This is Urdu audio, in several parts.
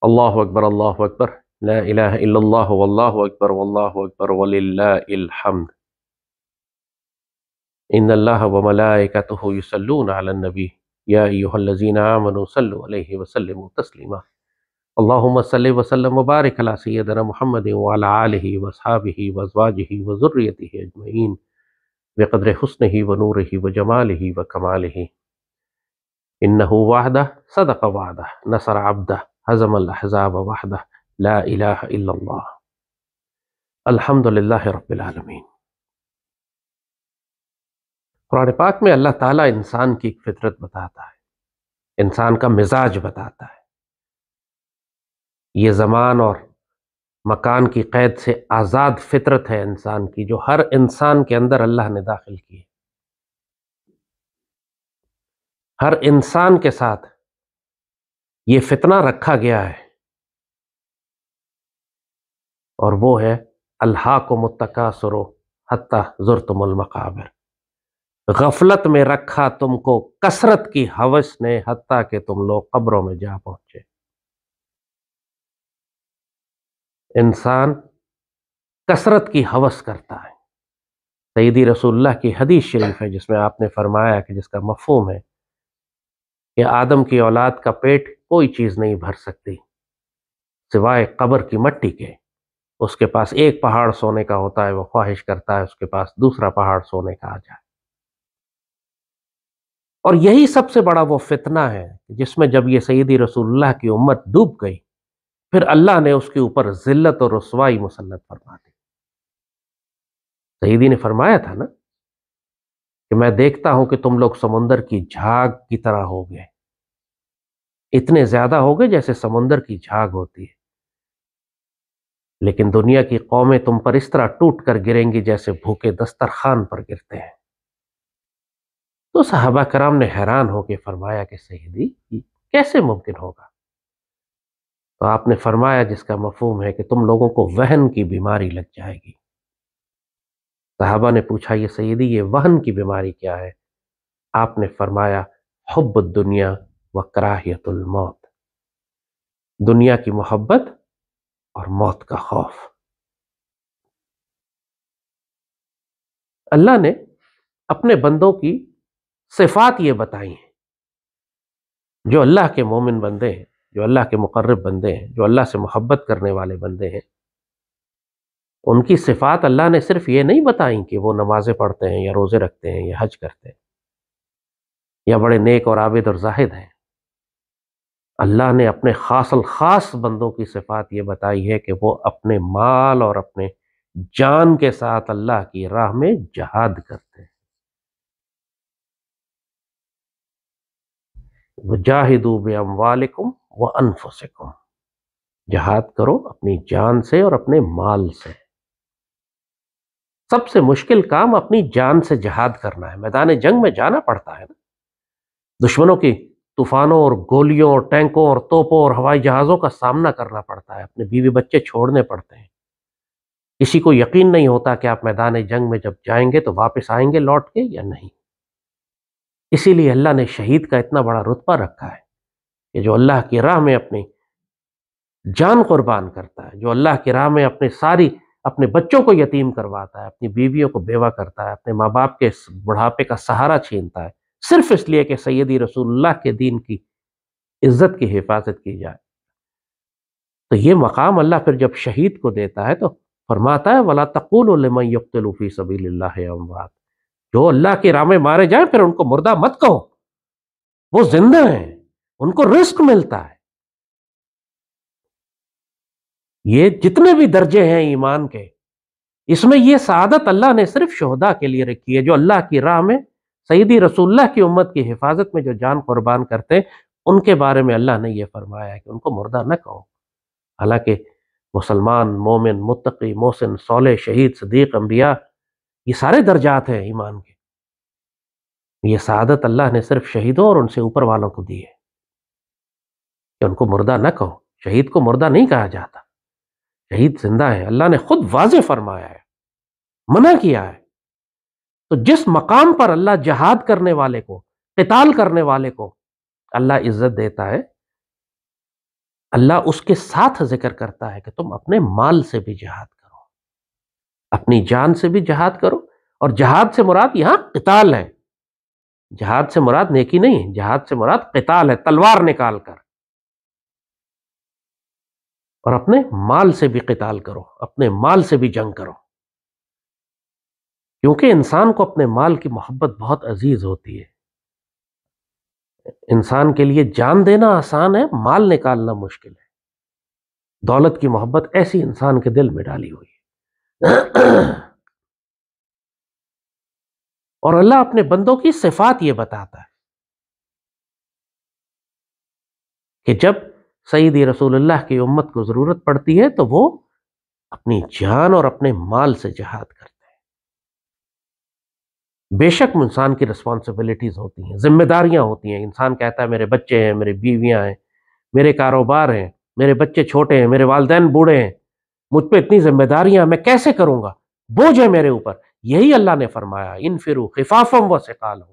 اللہ اکبر اللہ اکبر لا الہ الا اللہ واللہ اکبر وللہ الحمد ان اللہ وملائکتہ یصلون علی النبی یا ایہا الذین آمنوا صلوا علیہ وسلموا تسلیما اللہم صلی وسلم وبارک علی سیدنا محمد وعلی آلہ واصحابہ وازواجہ وذریتہ اجمعین بقدر حسنہ ونورہ وجمالہ وکمالہ انہ وحدہ صدق وعدہ نصر عبدہ ہزم الاحزاب وحدہ لا الہ الا اللہ الحمد للہ رب العالمین۔ قرآن پاک میں اللہ تعالیٰ انسان کی ایک فطرت بتاتا ہے، انسان کا مزاج بتاتا ہے۔ یہ زمان اور مکان کی قید سے آزاد فطرت ہے انسان کی، جو ہر انسان کے اندر اللہ نے داخل کی ہے۔ ہر انسان کے ساتھ یہ فتنہ رکھا گیا ہے، اور وہ ہے الہاکم التکاثر حتی زرتم المقابر۔ غفلت میں رکھا تم کو کثرت کی ہوس نے، حتیٰ کہ تم لوگ قبروں میں جا پہنچے۔ انسان کثرت کی ہوس کرتا ہے۔ سیدی رسول اللہ کی حدیث شریف ہے جس میں آپ نے فرمایا کہ جس کا مفہوم ہے کہ آدم کی اولاد کا پیٹ کوئی چیز نہیں بھر سکتی سوائے قبر کی مٹی کے۔ اس کے پاس ایک پہاڑ سونے کا ہوتا ہے، وہ خواہش کرتا ہے اس کے پاس دوسرا پہاڑ سونے کا آ جائے۔ اور یہی سب سے بڑا وہ فتنہ ہے جس میں جب یہ سیدی رسول اللہ کی امت ڈوب گئی، پھر اللہ نے اس کے اوپر ذلت اور رسوائی مسلط فرما دی۔ سیدی نے فرمایا تھا نا کہ میں دیکھتا ہوں کہ تم لوگ سمندر کی جھاگ کی طرح ہو گئے، اتنے زیادہ ہو گئے جیسے سمندر کی جھاگ ہوتی ہے، لیکن دنیا کی قومیں تم پر اس طرح ٹوٹ کر گریں گی جیسے بھوکے دسترخوان پر گرتے ہیں۔ تو صحابہ کرام نے حیران ہو کے فرمایا کہ سیدی یہ کیسے ممکن ہوگا؟ تو آپ نے فرمایا جس کا مفہوم ہے کہ تم لوگوں کو وہن کی بیماری لگ جائے گی۔ صحابہ نے پوچھا یہ سیدی یہ وہن کی بیماری کیا ہے؟ آپ نے فرمایا حب الدنیا و کراہیت الموت، دنیا کی محبت اور موت کا خوف۔ اللہ نے اپنے بندوں کی صفات یہ بتائی ہیں، جو اللہ کے مومن بندے ہیں، جو اللہ کے مقرب بندے ہیں، جو اللہ سے محبت کرنے والے بندے ہیں، ان کی صفات اللہ نے صرف یہ نہیں بتائیں کہ وہ نمازیں پڑھتے ہیں یا روزے رکھتے ہیں یا حج کرتے ہیں یا بڑے نیک اور عابد اور زاہد ہیں۔ اللہ نے اپنے خاص الخاص بندوں کی صفات یہ بتائی ہے کہ وہ اپنے مال اور اپنے جان کے ساتھ اللہ کی راہ میں جہاد کرتے ہیں۔ وَجَاهِدُوا بِأَمْوَالِكُمْ وَأَنفُسِكُمْ، جہاد کرو اپنی جان سے اور اپنے مال سے۔ سب سے مشکل کام اپنی جان سے جہاد کرنا ہے۔ میدان جنگ میں جانا پڑتا ہے نا، دشمنوں کی طوفانوں اور گولیوں اور ٹینکوں اور توپوں اور ہوائی جہازوں کا سامنا کرنا پڑتا ہے، اپنے بیوی بچے چھوڑنے پڑتے ہیں۔ کسی کو یقین نہیں ہوتا کہ آپ میدان جنگ میں جب جائیں گے تو واپس آئیں گے لوٹ کے یا نہیں۔ اسی لیے اللہ نے شہید کا اتنا بڑا رتبہ رکھا ہے کہ جو اللہ کی راہ میں اپنی جان قربان کرتا ہے، جو اللہ کی راہ میں اپنے بچوں کو یتیم کرواتا ہے، اپنی بیویوں کو بیوہ کرتا ہے، اپنے ماں باپ کے بڑھاپے کا سہارا چھینتا ہے، صرف اس لیے کہ سیدی رسول اللہ کے دین کی عزت کی حفاظت کی جائے، تو یہ مقام اللہ پھر جب شہید کو دیتا ہے تو فرماتا ہے وَلَا تَقُولُوا لِمَن يُقْتَلُ فِي سَبِيلِ اللَّهِ أَمْوَاتٌ، جو اللہ کی راہ میں مارے جائیں پھر ان کو مردہ مت کہو، وہ زندہ ہیں، ان کو رزق ملتا ہے۔ یہ جتنے بھی درجے ہیں ایمان کے، اس میں یہ سعادت اللہ نے صرف شہداء کے لیے رکھی ہے، جو اللہ کی راہ میں سیدی رسول اللہ کی امت کی حفاظت میں جو جان قربان کرتے ہیں، ان کے بارے میں اللہ نے یہ فرمایا ہے کہ ان کو مردہ نہ کہو۔ حالانکہ مسلمان، مومن، متقی، محسن، صالح، شہید، صدیق، انبیاء، یہ سارے درجات ہیں ایمان کے۔ یہ سعادت اللہ نے صرف شہیدوں اور ان سے اوپر والوں کو دی ہے کہ ان کو مردہ نہ کہو۔ شہید کو مردہ نہیں کہا جاتا، شہید زندہ ہے۔ اللہ نے خود واضح فرمایا ہے، منع کیا ہے۔ تو جس مقام پر اللہ جہاد کرنے والے کو، قتال کرنے والے کو اللہ عزت دیتا ہے، اللہ اس کے ساتھ ذکر کرتا ہے کہ تم اپنے مال سے بھی جہاد کرو، اپنی جان سے بھی جہاد کرو. اور جہاد سے مراد یہاں قتال ہے، جہاد سے مراد نیکی نہیں ہے، جہاد سے مراد قتال ہے، تلوار نکال کر. اور اپنے مال سے بھی قتال کرو، اپنے مال سے بھی جنگ کرو، کیونکہ انسان کو اپنے مال کی محبت بہت عزیز ہوتی ہے. انسان کے لیے جان دینا آسان ہے، مال نکالنا مشکل ہے. دولت کی محبت ایسی انسان کے دل میں ڈالی ہوئی ہے. اور اللہ اپنے بندوں کی صفات یہ بتاتا ہے کہ جب سیدی رسول اللہ کی امت کو ضرورت پڑتی ہے تو وہ اپنی جان اور اپنے مال سے جہاد کرتے ہیں. بے شک انسان کی رسپانسبلٹیز ہوتی ہیں، ذمہ داریاں ہوتی ہیں. انسان کہتا ہے میرے بچے ہیں، میری بیویاں ہیں، میرے کاروبار ہیں، میرے بچے چھوٹے ہیں، میرے والدین بوڑھے ہیں، مجھ پہ اتنی ذمہ داریاں، میں کیسے کروں گا، بوجھ ہے میرے اوپر. یہی اللہ نے فرمایا انفروا خفافا وثقالا،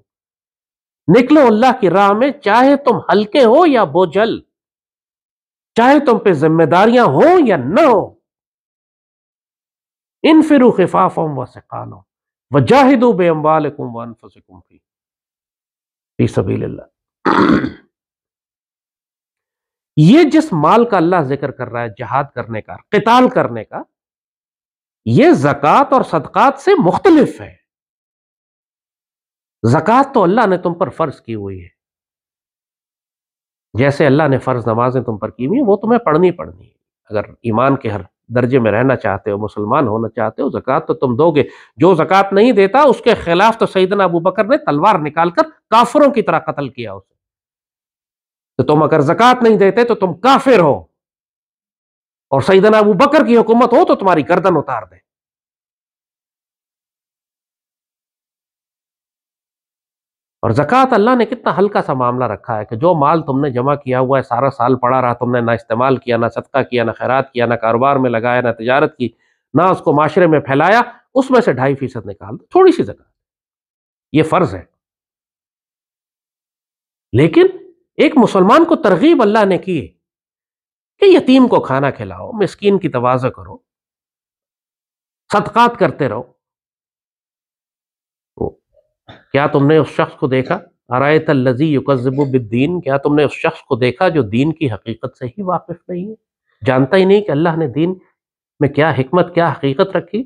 نکلو اللہ کی راہ میں چاہے تم ہلکے ہو یا بوجھل، چاہے تم پہ ذمہ داریاں ہوں یا نہ ہو. انفروا خفافا وثقالا وجاہدوا باموالکم وانفسکم فی سبیل اللہ. یہ جس مال کا اللہ ذکر کر رہا ہے جہاد کرنے کا، قتال کرنے کا، یہ زکوٰۃ اور صدقات سے مختلف ہے. زکوٰۃ تو اللہ نے تم پر فرض کی ہوئی ہے، جیسے اللہ نے فرض نمازیں تم پر کی ہوئی ہیں وہ تمہیں پڑھنی ہے. اگر ایمان کے ہر درجے میں رہنا چاہتے ہو، مسلمان ہونا چاہتے ہو، زکوٰۃ تو تم دو گے. جو زکوٰۃ نہیں دیتا اس کے خلاف تو سیدنا ابو بکر نے تلوار نکال کر کافروں کی طرح قتل کیا اسے. تو تم اگر زکوٰۃ نہیں دیتے تو تم کافر ہو، اور سیدنا ابو بکر کی حکومت ہو تو تمہاری گردن اتار دے. اور زکوٰۃ اللہ نے کتنا ہلکا سا معاملہ رکھا ہے کہ جو مال تم نے جمع کیا ہوا ہے سارا سال پڑا رہا، تم نے نہ استعمال کیا، نہ صدقہ کیا، نہ خیرات کیا، نہ کاروبار میں لگایا، نہ تجارت کی، نہ اس کو معاشرے میں پھیلایا، اس میں سے 2.5% نکال دو، تھوڑی سی زکوٰۃ. یہ فرض ہے. لیکن ایک مسلمان کو ترغیب اللہ نے کی کہ یتیم کو کھانا کھلاؤ، مسکین کی تواضع کرو، صدقات کرتے رہو. کیا تم نے اس شخص کو دیکھا، ارایت الذی یکذب بالدین، کیا تم نے اس شخص کو دیکھا جو دین کی حقیقت سے ہی واقف نہیں ہے، جانتا ہی نہیں کہ اللہ نے دین میں کیا حکمت، کیا حقیقت رکھی.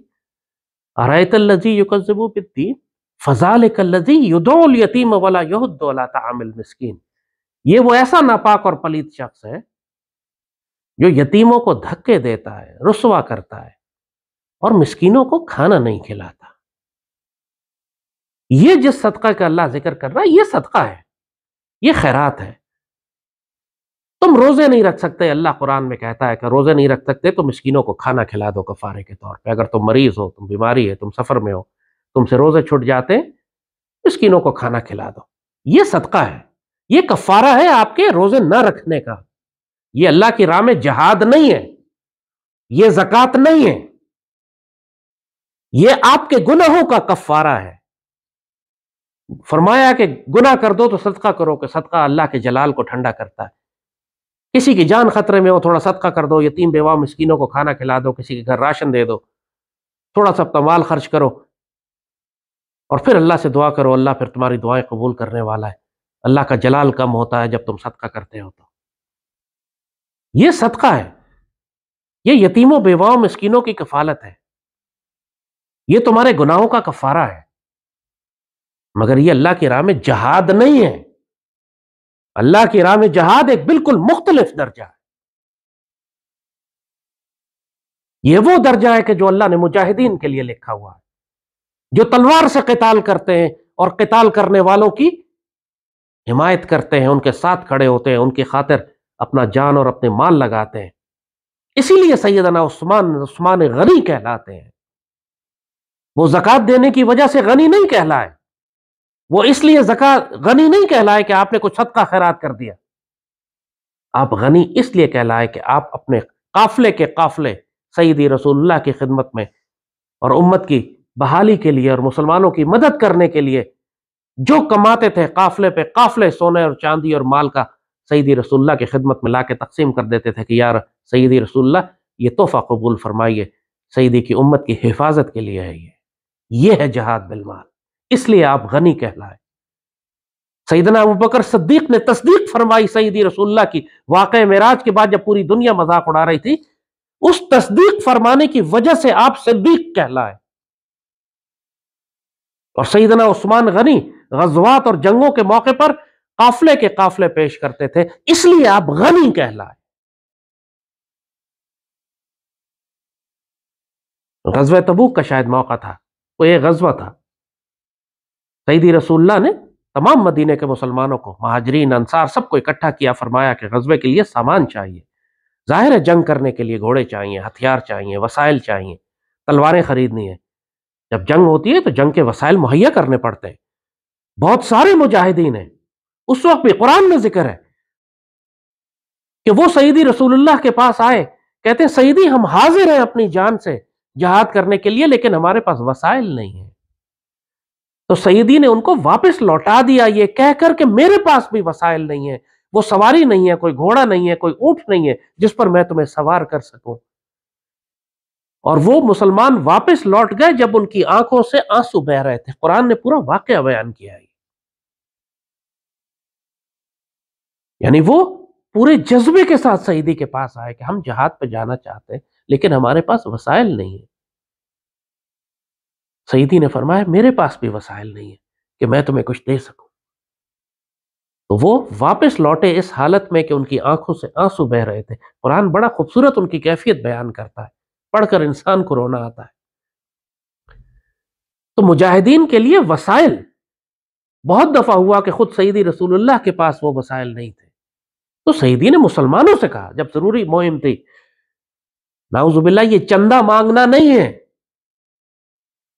ارایت الذی یکذب بالدین فذلک الذی یدعو الیتیم ولا یحض علی طعام المسکین. یہ وہ ایسا ناپاک اور پلید شخص ہے جو یتیموں کو دھکے دیتا ہے، رسوا کرتا ہے، اور مسکینوں کو کھانا نہیں کھلاتا. یہ جس صدقہ کا اللہ ذکر کر رہا ہے یہ صدقہ ہے، یہ خیرات ہے. تم روزے نہیں رکھ سکتے، اللہ قرآن میں کہتا ہے کہ روزے نہیں رکھ سکتے تو مسکینوں کو کھانا کھلا دو کفارے کے طور پہ. اگر تم مریض ہو، تم بیماری ہے، تم سفر میں ہو، تم سے روزے چھوٹ جاتے ہیں، مسکینوں کو کھانا کھلا دو. یہ صدقہ ہے، یہ کفارہ ہے آپ کے روزے نہ رکھنے کا. یہ اللہ کی راہ میں جہاد نہیں ہے، یہ زکوٰۃ نہیں ہے، یہ آپ کے گناہوں کا کفارہ ہے. فرمایا کہ گناہ کر دو تو صدقہ کرو، کہ صدقہ اللہ کے جلال کو ٹھنڈا کرتا ہے. کسی کی جان خطرے میں ہو، تھوڑا صدقہ کر دو، یتیم بیوہ مسکینوں کو کھانا کھلا دو، کسی کے گھر راشن دے دو، تھوڑا سا اپنا مال خرچ کرو، اور پھر اللہ سے دعا کرو. اللہ پھر تمہاری دعائیں قبول کرنے والا ہے. اللہ کا جلال کم ہوتا ہے جب تم صدقہ کرتے ہو. تو یہ صدقہ ہے، یہ یتیموں بیواؤں مسکینوں کی کفالت ہے، یہ تمہارے گناہوں کا کفارہ ہے. مگر یہ اللہ کی راہ میں جہاد نہیں ہے. اللہ کی راہ میں جہاد ایک بالکل مختلف درجہ ہے. یہ وہ درجہ ہے کہ جو اللہ نے مجاہدین کے لیے لکھا ہوا ہے، جو تلوار سے قتال کرتے ہیں اور قتال کرنے والوں کی حمایت کرتے ہیں، ان کے ساتھ کھڑے ہوتے ہیں، ان کی خاطر اپنا جان اور اپنے مال لگاتے ہیں. اسی لیے سیدنا عثمان غنی کہلاتے ہیں. وہ زکوٰۃ دینے کی وجہ سے غنی نہیں کہلائے، وہ اس لیے زکوٰۃ غنی نہیں کہلائے کہ آپ نے کچھ صدقہ خیرات کر دیا. آپ غنی اس لیے کہلائے کہ آپ اپنے قافلے کے قافلے سیدی رسول اللہ کی خدمت میں اور امت کی بحالی کے لیے اور مسلمانوں کی مدد کرنے کے لیے جو کماتے تھے، قافلے پہ قافلے سونے اور چاندی اور مال کا سیدی رسول اللہ کی خدمت میں لا کے تقسیم کر دیتے تھے کہ یار سیدی رسول اللہ یہ تحفہ قبول فرمائیے، سیدی کی امت کی حفاظت کے لیے ہے، یہ ہے جہاد بالمال، اس لیے آپ غنی کہلائے۔ سیدنا ابوبکر صدیق نے تصدیق فرمائی سیدی رسول اللہ کی، واقع معراج کے بعد جب پوری دنیا مذاق اڑا رہی تھی، اس تصدیق فرمانے کی وجہ سے آپ صدیق کہلائے۔ اور سیدنا عثمان غنی غزوات اور جنگوں کے موقع پر قافلے کے قافلے پیش کرتے تھے، اس لیے آپ غنی کہلائے۔ غزوہ تبوک کا شاید موقع تھا، وہ ایک غزوہ تھا، سیدی رسول اللہ نے تمام مدینے کے مسلمانوں کو، مہاجرین انصار سب کو اکٹھا کیا، فرمایا کہ غزوے کے لیے سامان چاہیے، ظاہر ہے جنگ کرنے کے لیے گھوڑے چاہیے، ہتھیار چاہیے، وسائل چاہیے، تلواریں خریدنی ہیں۔ جب جنگ ہوتی ہے تو جنگ کے وسائل مہیا کرنے پڑتے ہیں، بہت سارے مجاہدین ہیں۔ اس وقت بھی قرآن میں ذکر ہے کہ وہ سیدی رسول اللہ کے پاس آئے، کہتے ہیں سیدی ہم حاضر ہیں اپنی جان سے جہاد کرنے کے لیے، لیکن ہمارے پاس وسائل نہیں ہیں۔ تو سیدی نے ان کو واپس لوٹا دیا یہ کہہ کر کہ میرے پاس بھی وسائل نہیں ہیں، وہ سواری نہیں ہے، کوئی گھوڑا نہیں ہے، کوئی اونٹ نہیں ہے جس پر میں تمہیں سوار کر سکوں۔ اور وہ مسلمان واپس لوٹ گئے جب ان کی آنکھوں سے آنسو بہہ رہے تھے۔ قرآن نے پورا واقعہ بیان کیا ہے، یعنی وہ پورے جذبے کے ساتھ سیدی کے پاس آئے کہ ہم جہاد پہ جانا چاہتے ہیں لیکن ہمارے پاس وسائل نہیں ہیں۔ سیدی نے فرمایا میرے پاس بھی وسائل نہیں ہے کہ میں تمہیں کچھ دے سکوں۔ تو وہ واپس لوٹے اس حالت میں کہ ان کی آنکھوں سے آنسو بہ رہے تھے۔ قرآن بڑا خوبصورت ان کی کیفیت بیان کرتا ہے، پڑھ کر انسان کو رونا آتا ہے۔ تو مجاہدین کے لیے وسائل، بہت دفعہ ہوا کہ خود سیدی رسول اللہ کے پاس وہ وسائل نہیں تھے، تو سیدی نے مسلمانوں سے کہا جب ضروری مہم تھی، نعوذ باللہ یہ چندہ مانگنا نہیں ہے۔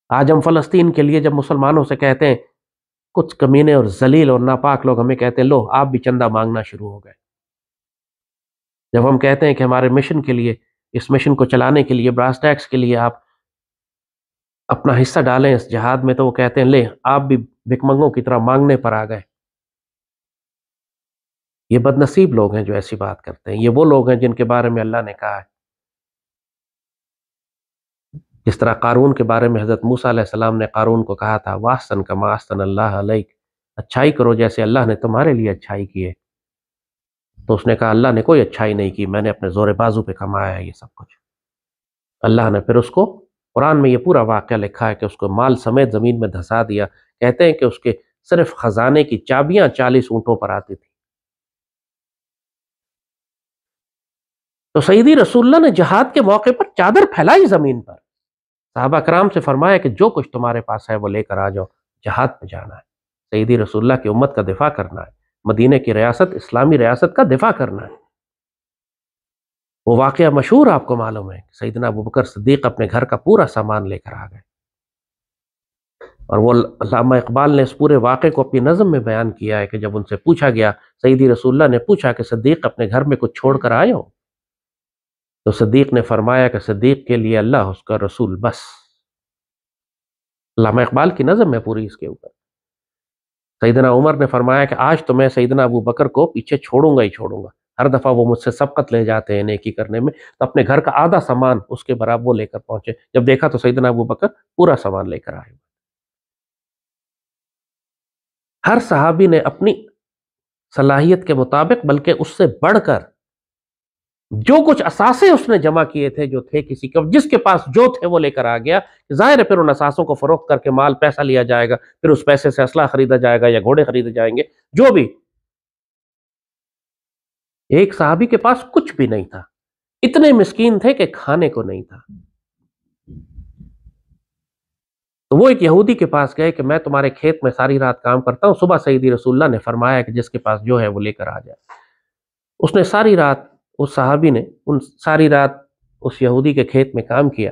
آج ہم فلسطین کے لیے جب مسلمانوں سے کہتے ہیں، کچھ کمینے اور ذلیل اور ناپاک لوگ ہمیں کہتے ہیں لو آپ بھی چندہ مانگنا شروع ہو گئے۔ جب ہم کہتے ہیں کہ ہمارے مشن کے لیے، اس مشن کو چلانے کے لیے، براس ٹیکس کے لیے آپ اپنا حصہ ڈالیں اس جہاد میں، تو وہ کہتے ہیں لے آپ بھی بھکمنگوں کی طرح مانگنے پر آ گئے۔ یہ بد نصیب لوگ ہیں جو ایسی بات کرتے ہیں، یہ وہ لوگ ہیں جن کے بارے میں اللہ نے کہا ہے، جس طرح قارون کے بارے میں حضرت موسیٰ علیہ السلام نے قارون کو کہا تھا وَأَحْسِن كَمَا أَحْسَنَ اللَّهُ عَلَيْكَ، اچھائی کرو جیسے اللہ نے تمہارے لیے اچھائی کی ہے۔ تو اس نے کہا اللہ نے کوئی اچھائی نہیں کی، میں نے اپنے زور بازو پہ کمایا ہے یہ سب کچھ۔ اللہ نے پھر اس کو، قرآن میں یہ پورا واقعہ لکھا ہے کہ اس کو مال سمیت زمین میں دھسا دیا۔ کہتے ہیں کہ اس کے صرف خزانے کی چابیاں 40 اونٹوں پر آتی تھی۔ تو سیدی رسول اللہ نے جہاد کے موقع پر چادر پھیلائی زمین پر، صحابہ کرام سے فرمایا کہ جو کچھ تمہارے پاس ہے وہ لے کر آ جاؤ، جہاد پہ جانا ہے، سیدی رسول اللہ کی امت کا دفاع کرنا ہے، مدینے کی ریاست، اسلامی ریاست کا دفاع کرنا ہے۔ وہ واقعہ مشہور آپ کو معلوم ہے، سیدنا ابوبکر صدیق اپنے گھر کا پورا سامان لے کر آ گئے، اور وہ علامہ اقبال نے اس پورے واقعے کو اپنی نظم میں بیان کیا ہے کہ جب ان سے پوچھا گیا، سیدی رسول اللہ نے پوچھا کہ صدیق اپنے گھر میں کچھ چھوڑ کر آئے ہو؟ تو صدیق نے فرمایا کہ صدیق کے لیے اللہ اس کا رسول بس۔ علامہ اقبال کی نظم ہے پوری اس کے اوپر۔ سیدنا عمر نے فرمایا کہ آج تو میں سیدنا ابو بکر کو پیچھے چھوڑوں گا ہی چھوڑوں گا، ہر دفعہ وہ مجھ سے سبقت لے جاتے ہیں نیکی کرنے میں، تو اپنے گھر کا آدھا سامان اس کے برابر وہ لے کر پہنچے۔ جب دیکھا تو سیدنا ابو بکر پورا سامان لے کر آئے۔ ہر صحابی نے اپنی صلاحیت کے مطابق، بلکہ اس سے بڑھ کر جو کچھ اثاثے اس نے جمع کیے تھے، جو تھے کسی کے، جس کے پاس جو تھے وہ لے کر آ گیا۔ ظاہر ہے پھر ان اثاثوں کو فروخت کر کے مال پیسہ لیا جائے گا، پھر اس پیسے سے اسلحہ خریدا جائے گا یا گھوڑے خریدے جائیں گے، جو بھی۔ ایک صحابی کے پاس کچھ بھی نہیں تھا، اتنے مسکین تھے کہ کھانے کو نہیں تھا۔ تو وہ ایک یہودی کے پاس گئے کہ میں تمہارے کھیت میں ساری رات کام کرتا ہوں، صبح سیدی رسول اللہ نے فرمایا کہ جس کے پاس جو ہے وہ لے کر آ جائے۔ اس نے ساری رات، اس صحابی نے ساری رات اس یہودی کے کھیت میں کام کیا،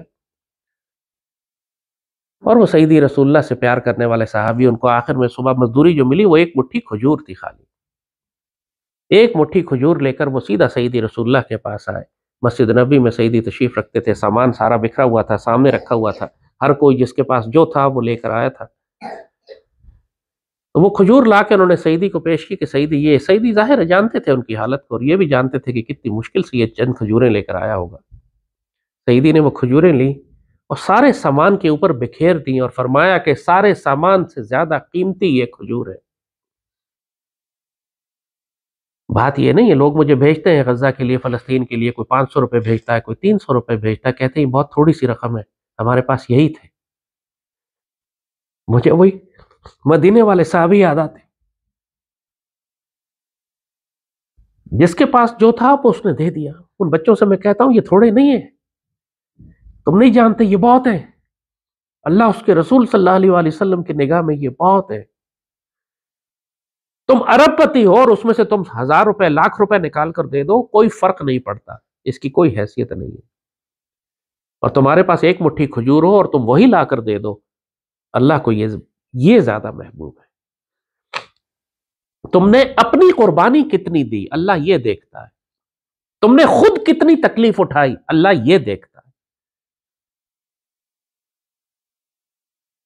اور وہ سیدی رسول اللہ سے پیار کرنے والے صحابی، ان کو آخر میں صبح مزدوری جو ملی وہ ایک مٹھی کھجور تھی، خالی ایک مٹھی کھجور لے کر وہ سیدھا سیدی رسول اللہ کے پاس آئے۔ مسجد نبی میں سیدی تشریف رکھتے تھے، سامان سارا بکھرا ہوا تھا، سامنے رکھا ہوا تھا، ہر کوئی جس کے پاس جو تھا وہ لے کر آیا تھا۔ تو وہ کھجور لا کے انہوں نے سعیدی کو پیش کی کہ سعیدی، یہ سعیدی ظاہر ہے جانتے تھے ان کی حالت کو، اور یہ بھی جانتے تھے کہ کتنی مشکل سے یہ چند کھجوریں لے کر آیا ہوگا۔ سعیدی نے وہ کھجوریں لی اور سارے سامان کے اوپر بکھیر دیں اور فرمایا کہ سارے سامان سے زیادہ قیمتی یہ کھجور ہے۔ بات یہ نہیں ہے، لوگ مجھے بھیجتے ہیں غزہ کے لیے، فلسطین کے لیے، کوئی 500 روپے بھیجتا ہے، کوئی 300 روپے بھیجتا ہے، کہتے ہیں یہ بہت تھوڑی سی رقم ہے، ہمارے پاس یہی تھے۔ مجھے وہی مدینے والے صحابی یاد آتے، جس کے پاس جو تھا وہ اس نے دے دیا۔ ان بچوں سے میں کہتا ہوں یہ تھوڑے نہیں ہیں، تم نہیں جانتے یہ بہت ہے، اللہ اس کے رسول صلی اللہ علیہ وآلہ وسلم کی نگاہ میں یہ بہت ہے۔ تم ارب پتی ہو اور اس میں سے تم 1000 روپے 1,00,000 روپے نکال کر دے دو، کوئی فرق نہیں پڑتا، اس کی کوئی حیثیت نہیں ہے۔ اور تمہارے پاس ایک مٹھی کھجور ہو اور تم وہی لا کر دے دو، اللہ کو یہ زیادہ محبوب ہے۔ تم نے اپنی قربانی کتنی دی، اللہ یہ دیکھتا ہے۔ تم نے خود کتنی تکلیف اٹھائی، اللہ یہ دیکھتا ہے۔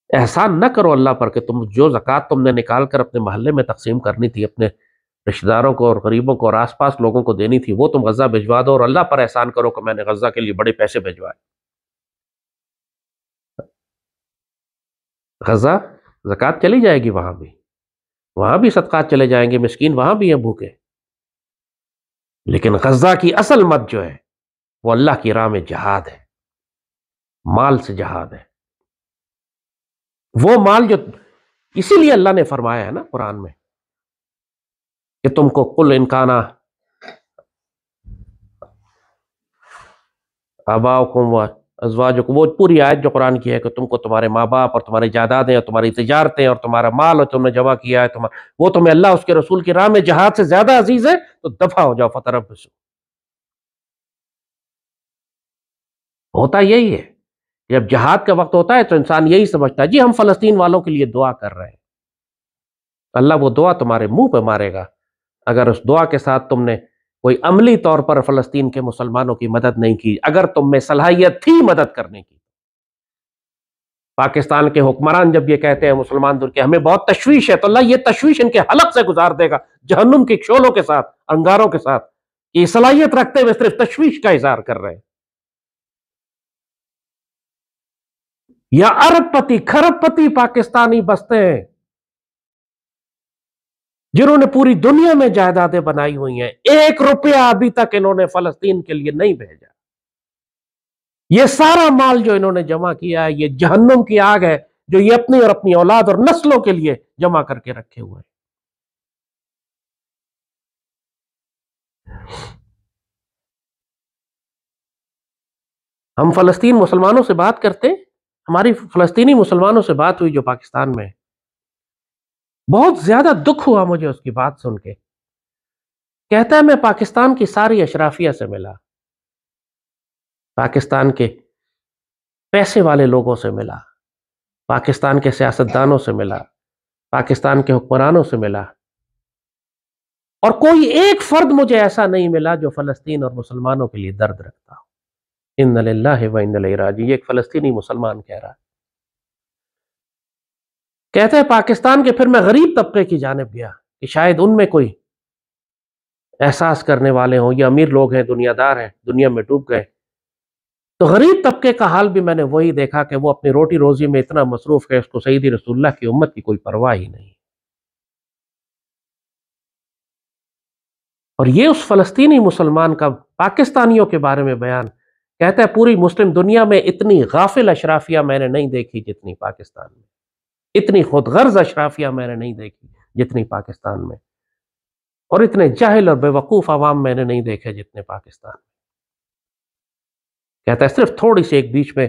احسان نہ کرو اللہ پر کہ تم جو زکوٰۃ تم نے نکال کر اپنے محلے میں تقسیم کرنی تھی، اپنے رشتہ داروں کو اور غریبوں کو اور آس پاس لوگوں کو دینی تھی، وہ تم غزہ بھجوا دو، اور اللہ پر احسان کرو کہ میں نے غزہ کے لیے بڑے پیسے بھجوائے۔ غزہ زکوٰۃ چلی جائے گی، وہاں بھی صدقات چلے جائیں گے، مسکین وہاں بھی ہیں بھوکے، لیکن غزہ کی اصل مد جو ہے وہ اللہ کی راہ میں جہاد ہے، مال سے جہاد ہے۔ وہ مال جو، اسی لیے اللہ نے فرمایا ہے نا قرآن میں کہ تم کو قل ان کانا آباؤکم و ازواجکم، وہ پوری آیت جو قرآن کی ہے کہ تم کو تمہارے ماں باپ اور تمہاری جائیدادیں اور تمہاری تجارتیں اور تمہارا مال اور تم نے جمع کیا ہے، وہ تمہیں اللہ اس کے رسول کی راہ میں جہاد سے زیادہ عزیز ہے، تو دفع ہو جاؤ فتربصوا۔ ہوتا یہی ہے، جب جہاد کا وقت ہوتا ہے تو انسان یہی سمجھتا ہے جی ہم فلسطین والوں کے لیے دعا کر رہے ہیں، اللہ وہ دعا تمہارے منہ پہ مارے گا اگر اس دعا کے ساتھ تم نے کوئی عملی طور پر فلسطین کے مسلمانوں کی مدد نہیں کی۔ اگر تم میں صلاحیت تھی مدد کرنے کی، پاکستان کے حکمران جب یہ کہتے ہیں مسلمان دور کے ہمیں بہت تشویش ہے، تو اللہ یہ تشویش ان کے حلق سے گزار دے گا جہنم کے شعلوں کے ساتھ، انگاروں کے ساتھ، یہ صلاحیت رکھتے ہوئے صرف تشویش کا اظہار کر رہے ہیں۔ یا ارب پتی کھرب پتی پاکستانی بستے ہیں جنہوں نے پوری دنیا میں جائیدادیں بنائی ہوئی ہیں، 1 روپیہ ابھی تک انہوں نے فلسطین کے لیے نہیں بھیجا۔ یہ سارا مال جو انہوں نے جمع کیا ہے یہ جہنم کی آگ ہے جو یہ اپنی اور اپنی اولاد اور نسلوں کے لیے جمع کر کے رکھے ہوئے ہیں۔ ہم فلسطین مسلمانوں سے بات کرتے، ہماری فلسطینی مسلمانوں سے بات ہوئی جو پاکستان میں، بہت زیادہ دکھ ہوا مجھے اس کی بات سن کے۔ کہتا ہے میں پاکستان کی ساری اشرافیہ سے ملا، پاکستان کے پیسے والے لوگوں سے ملا، پاکستان کے سیاستدانوں سے ملا، پاکستان کے حکمرانوں سے ملا، اور کوئی ایک فرد مجھے ایسا نہیں ملا جو فلسطین اور مسلمانوں کے لیے درد رکھتا ہو۔ اِنَّ لِلَّهِ وَإِنَّ إِلَيْهِ راجعون، یہ ایک فلسطینی مسلمان کہہ رہا ہے۔ کہتے ہیں پاکستان کے پھر میں غریب طبقے کی جانب گیا کہ شاید ان میں کوئی احساس کرنے والے ہوں، یہ امیر لوگ ہیں، دنیا دار ہیں، دنیا میں ڈوب گئے، تو غریب طبقے کا حال بھی میں نے وہی دیکھا کہ وہ اپنی روٹی روزی میں اتنا مصروف ہے، اس کو سیدی رسول اللہ کی امت کی کوئی پرواہ ہی نہیں۔ اور یہ اس فلسطینی مسلمان کا پاکستانیوں کے بارے میں بیان، کہتا ہے پوری مسلم دنیا میں اتنی غافل اشرافیہ میں نے نہیں دیکھی جتنی پاکستان میں، اتنی خود غرض اشرافیہ میں نے نہیں دیکھی جتنی پاکستان میں، اور اتنے جاہل اور بے وقوف عوام میں نے نہیں دیکھے جتنے پاکستان میں۔ کہتا ہے صرف تھوڑی سی ایک بیچ میں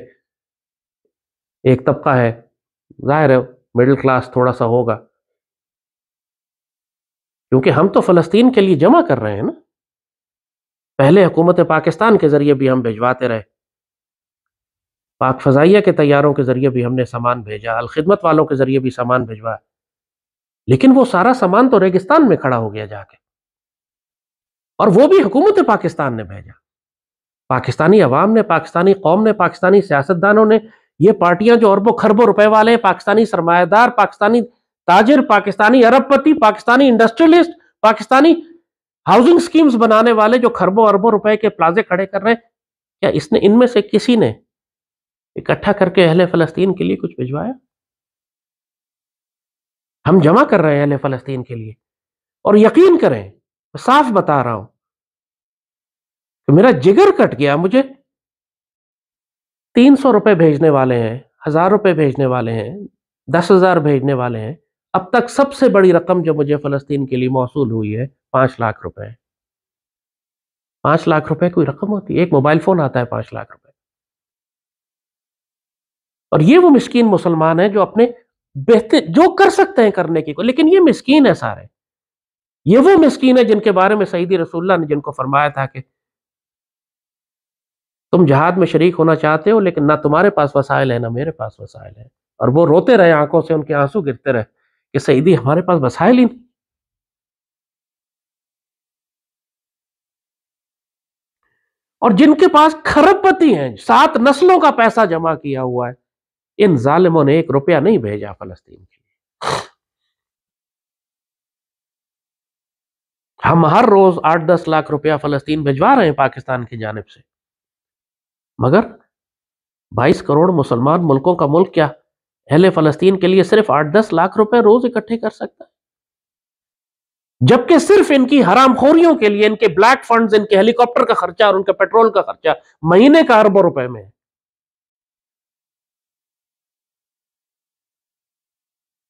ایک طبقہ ہے، ظاہر ہے مڈل کلاس تھوڑا سا ہوگا، کیونکہ ہم تو فلسطین کے لیے جمع کر رہے ہیں نا، پہلے حکومت پاکستان کے ذریعے بھی ہم بھجواتے رہے، پاک فضائیہ کے طیاروں کے ذریعے بھی ہم نے سامان بھیجا، الخدمت والوں کے ذریعے بھی سامان بھجوایا، لیکن وہ سارا سامان تو ریگستان میں کھڑا ہو گیا جا کے، اور وہ بھی حکومت پاکستان نے بھیجا، پاکستانی عوام نے، پاکستانی قوم نے، پاکستانی سیاستدانوں نے، یہ پارٹیاں جو اربوں خربوں روپے والے ہیں، پاکستانی سرمایہ دار، پاکستانی تاجر، پاکستانی ارب پتی، Pakistani industrialist, Pakistani housing schemes بنانے والے جو خربوں اربوں روپے کے پلازے کھڑے کر رہے ہیں، کیا ان میں سے کسی نے اکٹھا کر کے اہل فلسطین کے لیے کچھ بھجوایا؟ ہم جمع کر رہے ہیں اہل فلسطین کے لیے، اور یقین کریں، میں صاف بتا رہا ہوں کہ میرا جگر کٹ گیا. مجھے 300 روپے بھیجنے والے ہیں، 1000 روپے بھیجنے والے ہیں، 10,000 بھیجنے والے ہیں. اب تک سب سے بڑی رقم جو مجھے فلسطین کے لیے موصول ہوئی ہے 5 لاکھ روپے. 5 لاکھ روپے کوئی رقم ہوتی ہے؟ ایک موبائل فون آتا ہے 5 لاکھ روپے. اور یہ وہ مسکین مسلمان ہیں جو اپنے بہتر جو کر سکتے ہیں کرنے کی کو، لیکن یہ مسکین ہے سارے. یہ وہ مسکین ہے جن کے بارے میں سیدی رسول اللہ نے جن کو فرمایا تھا کہ تم جہاد میں شریک ہونا چاہتے ہو لیکن نہ تمہارے پاس وسائل ہے نہ میرے پاس وسائل ہے. اور وہ روتے رہے، آنکھوں سے ان کے آنسو گرتے رہے کہ سیدی ہمارے پاس وسائل ہی نہیں. اور جن کے پاس کھرب پتی ہیں، 7 نسلوں کا پیسہ جمع کیا ہوا ہے، ان ظالموں نے 1 روپیہ نہیں بھیجا فلسطین کے لیے. ہم ہر روز 8-10 لاکھ روپیہ فلسطین بھجوا رہے ہیں پاکستان کی جانب سے، مگر 22 کروڑ مسلمان ملکوں کا ملک کیا اہل فلسطین کے لیے صرف 8-10 لاکھ روپے روز اکٹھے کر سکتا ہے؟ جبکہ صرف ان کی حرام خوریوں کے لیے، ان کے بلیک فنڈز، ان کے ہیلی کاپٹر کا خرچہ اور ان کے پیٹرول کا خرچہ مہینے کا اربوں روپے میں ہے.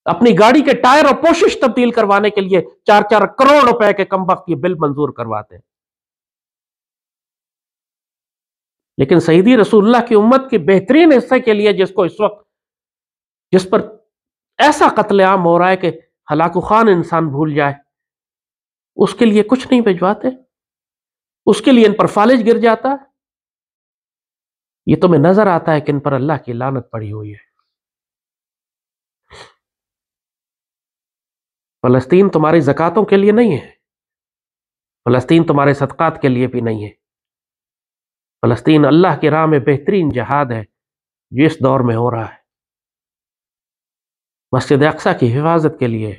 اپنی گاڑی کے ٹائر اور پوشش تبدیل کروانے کے لیے 4-4 کروڑ روپے کے کم وقت یہ بل منظور کرواتے ہیں. لیکن سیدی رسول اللہ کی امت کے بہترین حصے کے لیے، جس کو اس وقت جس پر ایسا قتل عام ہو رہا ہے کہ ہلاک خان انسان بھول جائے، اس کے لیے کچھ نہیں بھجواتے، اس کے لیے ان پر فالج گر جاتا ہے. یہ تمہیں نظر آتا ہے کہ ان پر اللہ کی لعنت پڑی ہوئی ہے. فلسطین تمہاری زکاتوں کے لیے نہیں ہے، فلسطین تمہارے صدقات کے لیے بھی نہیں ہے. فلسطین اللہ کی راہ میں بہترین جہاد ہے جو اس دور میں ہو رہا ہے. مسجد اقصی کی حفاظت کے لیے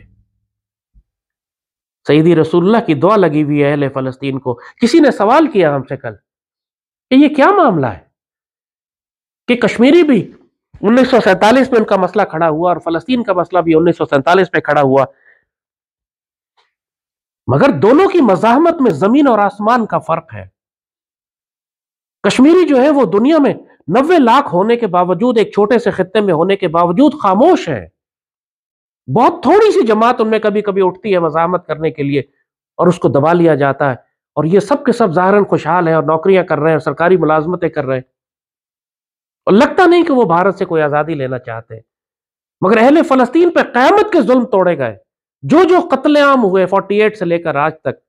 سیدی رسول اللہ کی دعا لگی ہوئی ہے اہل فلسطین کو. کسی نے سوال کیا ہم سے کل کہ یہ کیا معاملہ ہے کہ کشمیری بھی 1947 میں ان کا مسئلہ کھڑا ہوا اور فلسطین کا مسئلہ بھی 1947 میں کھڑا ہوا، مگر دونوں کی مزاحمت میں زمین اور آسمان کا فرق ہے. کشمیری جو ہے وہ دنیا میں 90 لاکھ ہونے کے باوجود، ایک چھوٹے سے خطے میں ہونے کے باوجود خاموش ہے. بہت تھوڑی سی جماعت ان میں کبھی کبھی اٹھتی ہے مزاحمت کرنے کے لیے اور اس کو دبا لیا جاتا ہے، اور یہ سب کے سب ظاہراً خوشحال ہیں اور نوکریاں کر رہے ہیں، سرکاری ملازمتیں کر رہے ہیں، اور لگتا نہیں کہ وہ بھارت سے کوئی آزادی لینا چاہتے ہیں. مگر اہل فلسطین پہ قیامت کے ظلم توڑے گئے. جو جو قتل عام ہوئے 48 سے لے کر آج تک،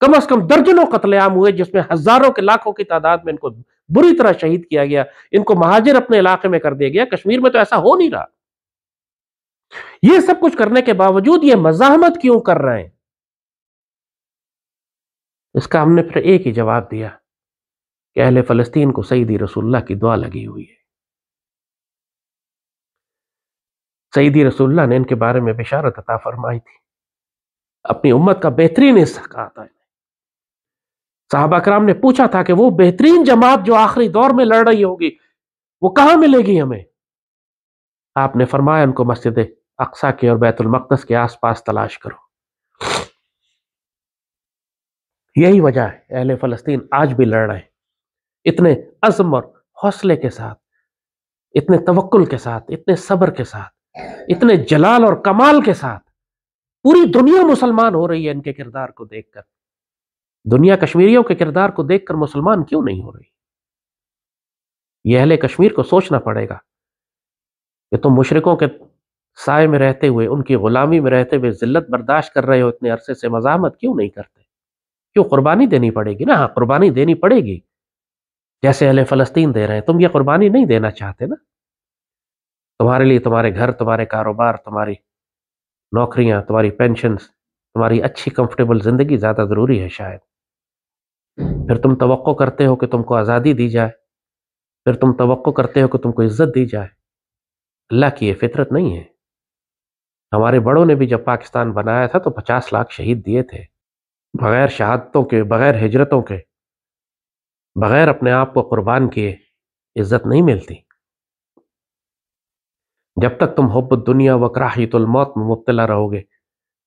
کم از کم درجنوں قتل عام ہوئے جس میں ہزاروں کے لاکھوں کی تعداد میں ان کو بری طرح شہید کیا گیا، ان کو مہاجر اپنے علاقے میں کر دیا گیا. کشمیر میں تو ایسا ہو نہیں رہا. یہ سب کچھ کرنے کے باوجود یہ مزاحمت کیوں کر رہے ہیں؟ اس کا ہم نے پھر ایک ہی جواب دیا کہ اہل فلسطین کو سیدی رسول اللہ کی دعا لگی ہوئی ہے. سیدی رسول اللہ نے ان کے بارے میں بشارت عطا فرمائی تھی، اپنی امت کا بہترین حصہ کہا تھا. صحابہ کرام نے پوچھا تھا کہ وہ بہترین جماعت جو آخری دور میں لڑ رہی ہوگی وہ کہاں ملے گی ہمیں؟ آپ نے فرمایا ان کو مسجد اقصی کے اور بیت المقدس کے آس پاس تلاش کرو. یہی وجہ ہے اہل فلسطین آج بھی لڑ رہے ہیں، اتنے عزم اور حوصلے کے ساتھ، اتنے توکل کے ساتھ، اتنے صبر کے ساتھ، اتنے جلال اور کمال کے ساتھ. پوری دنیا مسلمان ہو رہی ہے ان کے کردار کو دیکھ کر. دنیا کشمیریوں کے کردار کو دیکھ کر مسلمان کیوں نہیں ہو رہی؟ یہ اہل کشمیر کو سوچنا پڑے گا کہ تم مشرکوں کے سائے میں رہتے ہوئے، ان کی غلامی میں رہتے ہوئے ذلت برداشت کر رہے ہو اتنے عرصے سے، مزاحمت کیوں نہیں کرتے؟ کیوں؟ قربانی دینی پڑے گی نا. ہاں قربانی دینی پڑے گی جیسے اہل فلسطین دے رہے ہیں. تم یہ قربانی نہیں دینا چاہتے نا. تمہارے لیے تمہارے گھر، تمہارے کاروبار، تمہاری نوکریاں، تمہاری پینشنز، تمہاری اچھی کمفرٹیبل زندگی زیادہ ضروری ہے شاید. پھر تم توقع کرتے ہو کہ تم کو آزادی دی جائے، پھر تم توقع کرتے ہو کہ تم کو عزت دی جائے. اللہ کی یہ فطرت نہیں ہے. ہمارے بڑوں نے بھی جب پاکستان بنایا تھا تو 50 لاکھ شہید دیے تھے، بغیر شہادتوں کے، بغیر ہجرتوں کے، بغیر اپنے آپ کو قربان کیے عزت نہیں ملتی۔ جب تک تم حب الدنیا و کراہیت الموت میں مبتلا رہو گے،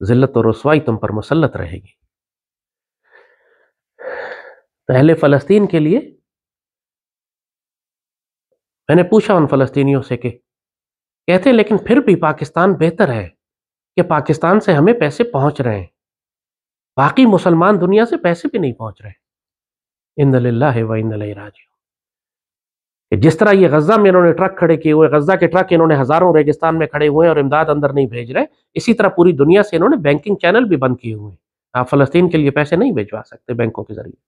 ذلت و رسوائی تم پر مسلط رہے گی۔ تو اہل فلسطین کے لیے میں نے پوچھا ان فلسطینیوں سے کہ کہتے لیکن پھر بھی پاکستان بہتر ہے کہ پاکستان سے ہمیں پیسے پہنچ رہے ہیں، باقی مسلمان دنیا سے پیسے بھی نہیں پہنچ رہے۔ انا للہ و انا الیہ راجعون۔ کہ جس طرح یہ غزہ میں انہوں نے ٹرک کھڑے کیے ہوئے، غزہ کے ٹرک انہوں نے ہزاروں ریگستان میں کھڑے ہوئے اور امداد اندر نہیں بھیج رہے، اسی طرح پوری دنیا سے انہوں نے بینکنگ چینل بھی بند کیے ہوئے ہیں۔ آپ فلسطین کے لیے پیسے نہیں بھیجوا سکتے بینکوں کے ذریعے۔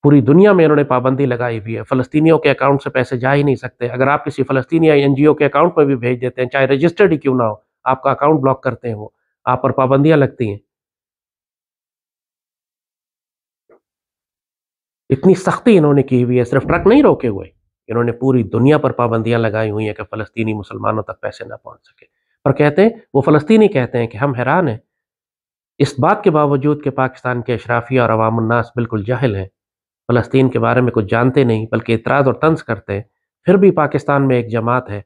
پوری دنیا میں انہوں نے پابندی لگائی ہوئی ہے، فلسطینیوں کے اکاؤنٹ سے پیسے جا ہی نہیں سکتے۔ اگر آپ کسی فلسطینی یا این جی او کے اکاؤنٹ میں بھی بھیج دیتے ہیں، چاہے رجسٹرڈ ہی کیوں نہ ہو، آپ کا اکاؤنٹ بلاک کرتے ہیں، وہ آپ پر پابندیاں لگتی ہیں۔ اتنی سختی انہوں نے کی ہوئی ہے، صرف ٹرک نہیں روکے ہوئے، انہوں نے پوری دنیا پر پابندیاں لگائی ہوئی ہیں کہ فلسطینی مسلمانوں تک پیسے نہ پہنچ سکے۔ پر کہتے ہیں، وہ فلسطینی کہتے ہیں کہ ہم حیران ہیں اس بات کے باوجود کہ پاکستان کے اشرافیہ اور عوام الناس بالکل جاہل ہیں، فلسطین کے بارے میں کچھ جانتے نہیں بلکہ اعتراض اور طنز کرتے ہیں، پھر بھی پاکستان میں ایک جماعت ہے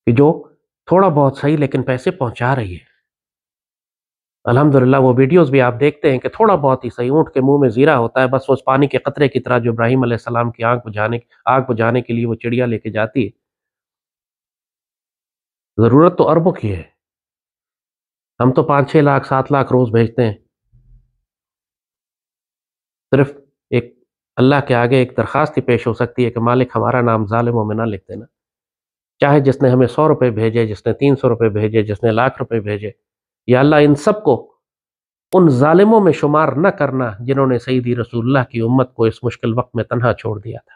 کہ جو تھوڑا بہت صحیح لیکن پیسے پہنچا رہی ہے۔ الحمدللہ وہ ویڈیوز بھی آپ دیکھتے ہیں کہ تھوڑا بہت ہی صحیح، اونٹ کے منہ میں زیرہ ہوتا ہے، بس وہ اس پانی کے قطرے کی طرح جو ابراہیم علیہ السلام کی آگ بجھانے کے لیے وہ چڑیا لے کے جاتی ہے۔ ضرورت تو اربوں کی ہے، ہم تو 5-6 لاکھ 7 لاکھ روز بھیجتے ہیں۔ صرف ایک اللہ کے آگے ایک درخواست ہی پیش ہو سکتی ہے کہ مالک ہمارا نام ظالموں میں نہ لکھ دینا، چاہے جس نے ہمیں 100 روپے بھیجے، جس نے 300 روپے بھیجے، جس نے لاکھ روپے بھیجے، یا اللہ ان سب کو ان ظالموں میں شمار نہ کرنا جنہوں نے سیدی رسول اللہ کی امت کو اس مشکل وقت میں تنہا چھوڑ دیا تھا۔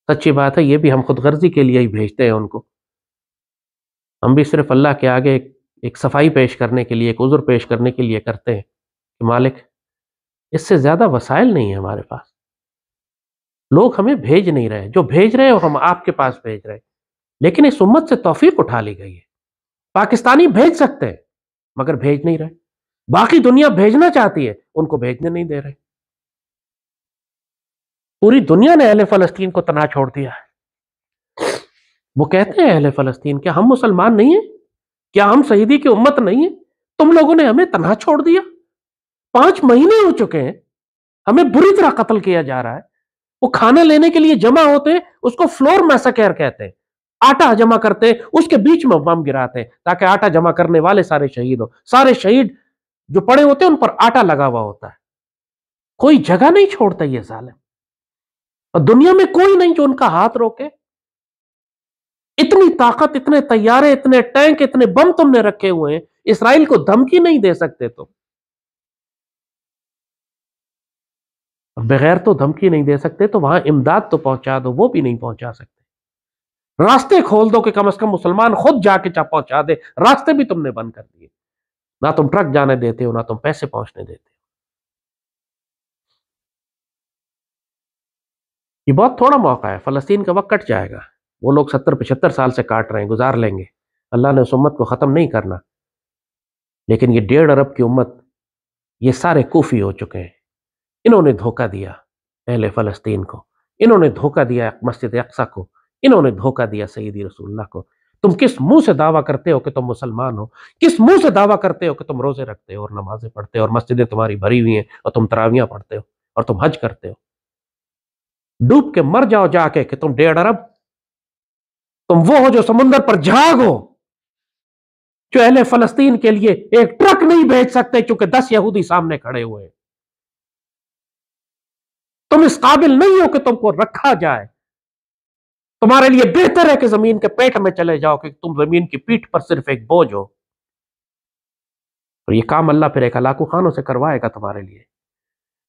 سچی بات ہے، یہ بھی ہم خود غرضی کے لیے ہی بھیجتے ہیں ان کو، ہم بھی صرف اللہ کے آگے ایک صفائی پیش کرنے کے لیے، ایک عذر پیش کرنے کے لیے کرتے ہیں کہ مالک اس سے زیادہ وسائل نہیں ہے ہمارے پاس، لوگ ہمیں بھیج نہیں رہے، جو بھیج رہے ہیں ہم آپ کے پاس بھیج رہے ہیں، لیکن اس امت سے توفیق اٹھا لی گئی ہے۔ پاکستانی بھیج سکتے ہیں مگر بھیج نہیں رہے، باقی دنیا بھیجنا چاہتی ہے، ان کو بھیجنے نہیں دے رہے۔ پوری دنیا نے اہل فلسطین کو تنہا چھوڑ دیا ہے۔ وہ کہتے ہیں اہل فلسطین، کیا ہم مسلمان نہیں ہیں؟ کیا ہم شہیدی کی امت نہیں ہیں؟ تم لوگوں نے ہمیں تنہا چھوڑ دیا، 5 مہینے ہو چکے ہیں، ہمیں بری طرح قتل کیا جا رہا ہے۔ وہ کھانا لینے کے لیے جمع ہوتے ہیں، اس کو فلور میساکر کہتے ہیں، آٹا جمع کرتے ہیں، اس کے بیچ میں بم گراتے ہیں تاکہ آٹا جمع کرنے والے سارے شہید ہو، سارے شہید جو پڑے ہوتے ہیں ان پر آٹا لگا ہوا ہوتا ہے۔ کوئی جگہ نہیں چھوڑتا یہ ظالم، اور دنیا میں کوئی نہیں جو ان کا ہاتھ روکے۔ اتنی طاقت، اتنے طیارے، اتنے ٹینک، اتنے بم تم نے رکھے ہوئے ہیں، اسرائیل کو دھمکی نہیں دے سکتے تم؟ بغیر تو دھمکی نہیں دے سکتے تو وہاں امداد تو پہنچا دو، وہ بھی نہیں پہنچا سکتے۔ راستے کھول دو کہ کم از کم مسلمان خود جا کے پہنچا دے، راستے بھی تم نے بند کر دیے، نہ تم ٹرک جانے دیتے ہو، نہ تم پیسے پہنچنے دیتے ہو۔ یہ بہت تھوڑا موقع ہے، فلسطین کا وقت کٹ جائے گا، وہ لوگ 70-75 سال سے کاٹ رہے ہیں، گزار لیں گے، اللہ نے اس امت کو ختم نہیں کرنا، لیکن یہ 1.5 ارب کی امت، یہ سارے کوفی ہو چکے ہیں، انہوں نے دھوکہ دیا اہل فلسطین کو، انہوں نے دھوکہ دیا مسجد اقصی کو، انہوں نے دھوکہ دیا سیدی رسول اللہ کو۔ تم کس منہ سے دعویٰ کرتے ہو کہ تم مسلمان ہو؟ کس منہ سے دعویٰ کرتے ہو کہ تم روزے رکھتے ہو اور نمازیں پڑھتے ہو اور مسجدیں تمہاری بھری ہوئی ہیں اور تم تراویحاں پڑھتے ہو اور تم حج کرتے ہو؟ ڈوب کے مر جاؤ جا کے کہ تم 1.5 ارب، تم وہ ہو جو سمندر پر جھاگ ہو، جو اہل فلسطین کے لیے ایک ٹرک نہیں بھیج سکتے چونکہ 10 یہودی سامنے کھڑے ہوئے۔ تم اس قابل نہیں ہو کہ تم کو رکھا جائے، تمہارے لیے بہتر ہے کہ زمین کے پیٹ میں چلے جاؤ کہ تم زمین کی پیٹھ پر صرف ایک بوجھ ہو۔ اور یہ کام اللہ پھر ایک ہلاکو خانوں سے کروائے گا تمہارے لیے۔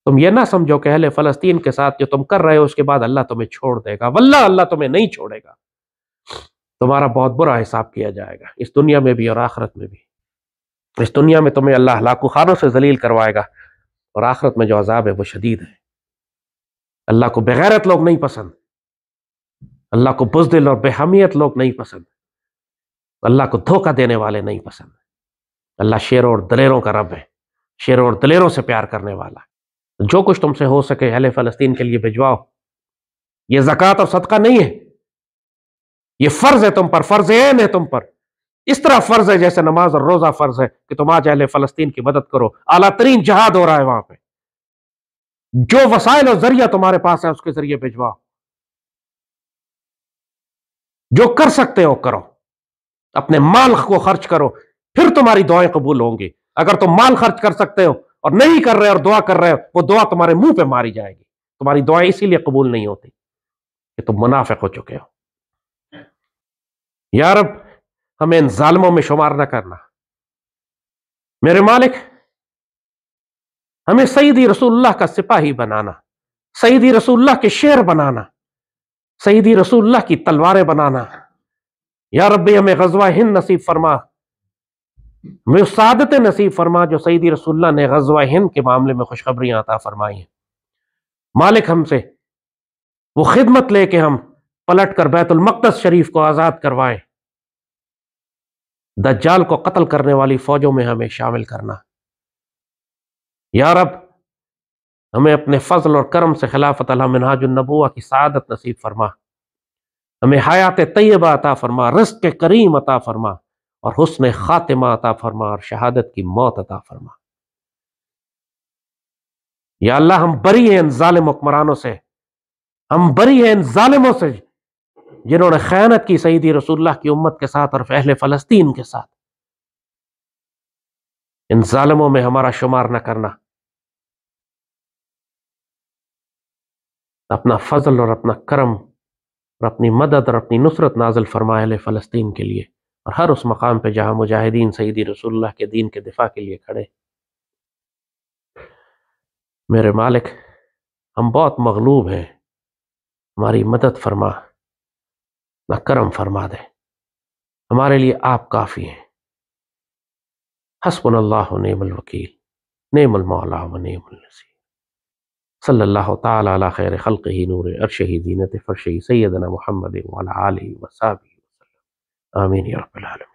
تم یہ نہ سمجھو کہ اہل فلسطین کے ساتھ جو تم کر رہے ہو اس کے بعد اللہ تمہیں چھوڑ دے گا، واللہ اللہ تمہیں نہیں چھوڑے گا، تمہارا بہت برا حساب کیا جائے گا، اس دنیا میں بھی اور آخرت میں بھی۔ اس دنیا میں تمہیں اللہ ہلاکو خانوں سے ذلیل کروائے گا، اور آخرت میں جو عذاب ہے وہ شدید ہے۔ اللہ کو بغیرت لوگ نہیں پسند، اللہ کو بزدل اور بے حمیت لوگ نہیں پسند، اللہ کو دھوکہ دینے والے نہیں پسند۔ اللہ شیروں اور دلیروں کا رب ہے، شیروں اور دلیروں سے پیار کرنے والا ہے۔ جو کچھ تم سے ہو سکے اہل فلسطین کے لیے بھجواؤ۔ یہ زکوٰۃ اور صدقہ نہیں ہے، یہ فرض ہے تم پر، فرض عین ہے تم پر۔ اس طرح فرض ہے جیسے نماز اور روزہ فرض ہے کہ تم آج اہل فلسطین کی مدد کرو۔ اعلیٰ ترین جہاد ہو رہا ہے وہاں پہ، جو وسائل اور ذریعہ تمہارے پاس ہے اس کے ذریعے بھجواؤ، جو کر سکتے ہو کرو، اپنے مال کو خرچ کرو، پھر تمہاری دعائیں قبول ہوں گی۔ اگر تم مال خرچ کر سکتے ہو اور نہیں کر رہے اور دعا کر رہے ہو، وہ دعا تمہارے منہ پہ ماری جائے گی۔ تمہاری دعائیں اسی لیے قبول نہیں ہوتی کہ تم منافق ہو چکے ہو۔ یا رب ہمیں ان ظالموں میں شمار نہ کرنا۔ میرے مالک ہمیں سیدی رسول اللہ کا سپاہی بنانا، سیدی رسول اللہ کے شیر بنانا، سیدی رسول اللہ کی تلواریں بنانا۔ یا رب ہمیں غزوہ ہند نصیب فرما، ہمیں اس سعادت نصیب فرما جو سیدی رسول اللہ نے غزوہ ہند کے معاملے میں خوشخبریاں عطا فرمائی ہیں۔ مالک ہم سے وہ خدمت لے کے ہم پلٹ کر بیت المقدس شریف کو آزاد کروائیں، دجال کو قتل کرنے والی فوجوں میں ہمیں شامل کرنا۔ یا رب ہمیں اپنے فضل اور کرم سے خلافت منہاج النبوہ کی سعادت نصیب فرما، ہمیں حیات طیبہ عطا فرما، رزق کریم عطا فرما، اور حسن خاتمہ عطا فرما، اور شہادت کی موت عطا فرما۔ یا اللہ ہم بری ہیں ان ظالم حکمرانوں سے، ہم بری ہیں ان ظالموں سے جنہوں نے خیانت کی سیدی رسول اللہ کی امت کے ساتھ اور اہل فلسطین کے ساتھ۔ ان ظالموں میں ہمارا شمار نہ کرنا۔ اپنا فضل اور اپنا کرم اور اپنی مدد اور اپنی نصرت نازل فرما اہل فلسطین کے لیے، اور ہر اس مقام پہ جہاں مجاہدین سیدی رسول اللہ کے دین کے دفاع کے لیے کھڑے۔ میرے مالک ہم بہت مغلوب ہیں، ہماری مدد فرما، نہ کرم فرما دے، ہمارے لیے آپ کافی ہیں۔ حسبنا اللہ و نعم الوکیل، نعم المولا و نعم النصیر۔ صلی اللہ تعالی علی خیر خلقہ نور عرشہ زینت فرشہ سیدنا محمد وعلی آلہ وصحبہ وسلم، آمین یا رب العالمین۔